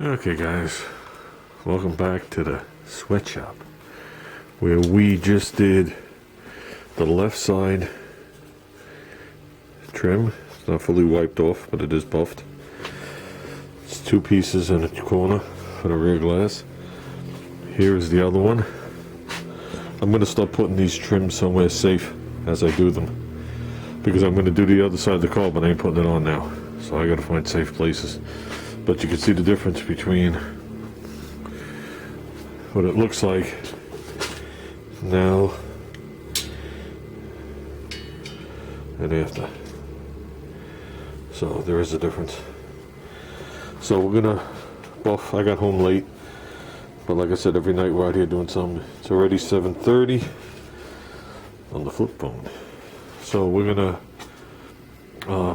Okay guys, welcome back to the sweatshop where we just did the left side trim. It's not fully wiped off, but it is buffed. It's two pieces in a corner for the rear glass. Here is the other one. I'm going to start putting these trims somewhere safe as I do them, because I'm going to do the other side of the car, but I ain't putting it on now, so I got to find safe places. But you can see the difference between what it looks like now and after. So there is a difference. So we're gonna buff. I got home late, but like I said, every night we're out here doing something. It's already 7:30 on the flip phone. So we're gonna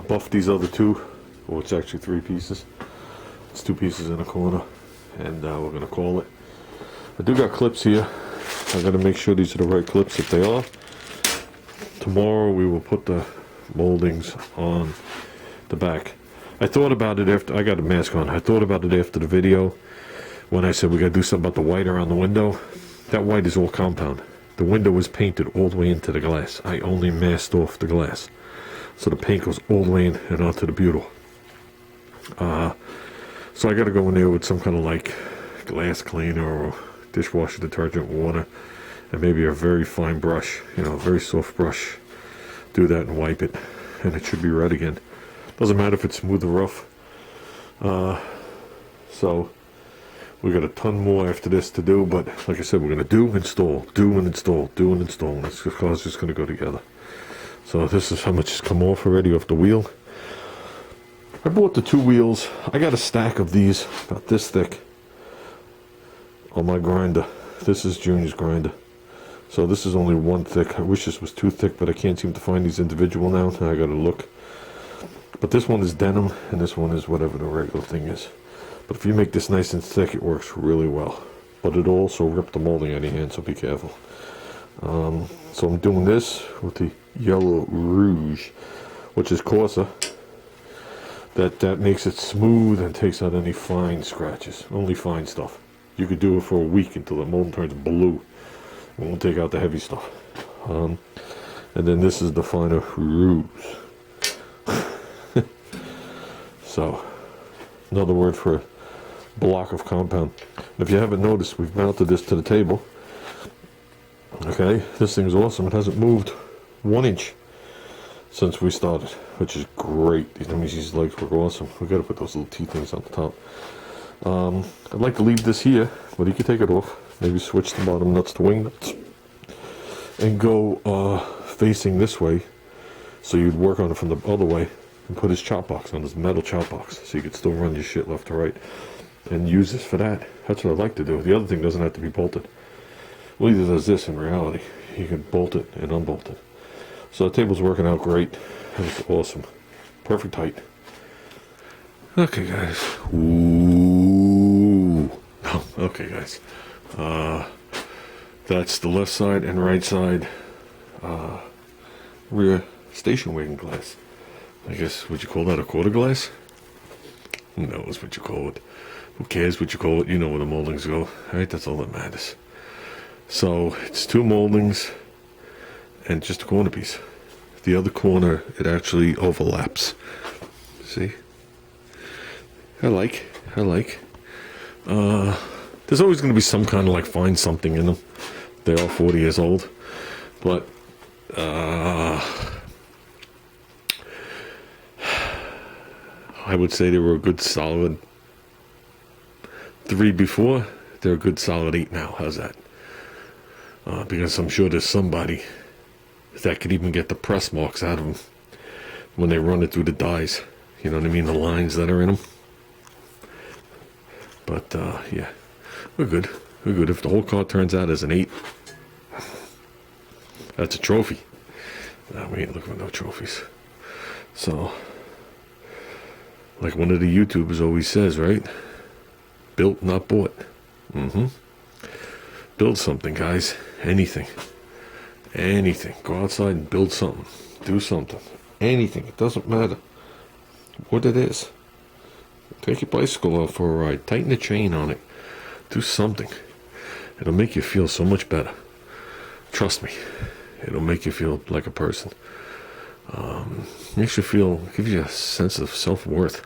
buff these other two. Well, it's actually three pieces. It's two pieces in a corner, and we're gonna call it. I do got clips here. I gotta make sure these are the right clips. If they are, tomorrow we will put the moldings on the back. I thought about it after I got a mask on. I thought about it after the video when I said we gotta do something about the white around the window. That white is all compound. The window was painted all the way into the glass. I only masked off the glass, so the paint goes all the way in and onto the butyl. So I got to go in there with some kind of like glass cleaner or dishwasher detergent, water, and maybe a very fine brush, a very soft brush. Do that and wipe it, and it should be red again. Doesn't matter if it's smooth or rough. So we got a ton more after this to do, but like I said, we're gonna do, install, do and install, do and install. And this car's just gonna go together. So this is how much has come off already off the wheel. I bought the two wheels. I got a stack of these about this thick on my grinder. This is Junior's grinder. So this is only one thick. I wish this was two thick, but I can't seem to find these individual now. I gotta look. But this one is denim, and this one is whatever the regular thing is. But if you make this nice and thick, it works really well. But it'll also rip the molding out of your hand, so be careful. So I'm doing this with the yellow rouge, which is coarser. That makes it smooth and takes out any fine scratches. Only fine stuff. You could do it for a week until the mold turns blue. It won't take out the heavy stuff. And then this is the finer rouge. So, another word for a block of compound. If you haven't noticed, we've mounted this to the table. Okay, this thing's awesome. It hasn't moved 1 inch since we started, which is great. These legs work awesome. We got to put those little T things on the top. I'd like to leave this here, but you can take it off. Maybe switch the bottom nuts to wing nuts and go facing this way, so you'd work on it from the other way and put his chop box on, this metal chop box, so you could still run your shit left to right and use this for that. That's what I'd like to do. The other thing doesn't have to be bolted. Well, either does this in reality. You can bolt it and unbolt it. So the table's working out great. It's awesome. Perfect height. Okay, guys. Ooh. Oh, okay, guys. That's the left side and right side rear station wagon glass. I guess, would you call that a quarter glass? Who knows what you call it? Who cares what you call it? You know where the moldings go. Alright, that's all that matters. So, it's two moldings and just a corner piece. The other corner, it actually overlaps. See? I like. There's always going to be some kind of like find something in them. They are 40 years old. But, I would say they were a good solid 3 before. They're a good solid 8 now. How's that? Because I'm sure there's somebody that could even get the press marks out of them when they run it through the dies. You know what I mean? The lines that are in them. But, yeah. We're good. We're good. If the whole car turns out as an 8, that's a trophy. No, we ain't looking for no trophies. So, like one of the YouTubers always says, right? Built, not bought. Build something, guys. Anything. Go outside and build something. Do something. Anything. It doesn't matter what it is. Take your bicycle out for a ride. Tighten the chain on it. Do something. It'll make you feel so much better. Trust me. It'll make you feel like a person. Makes you feel, gives you a sense of self-worth.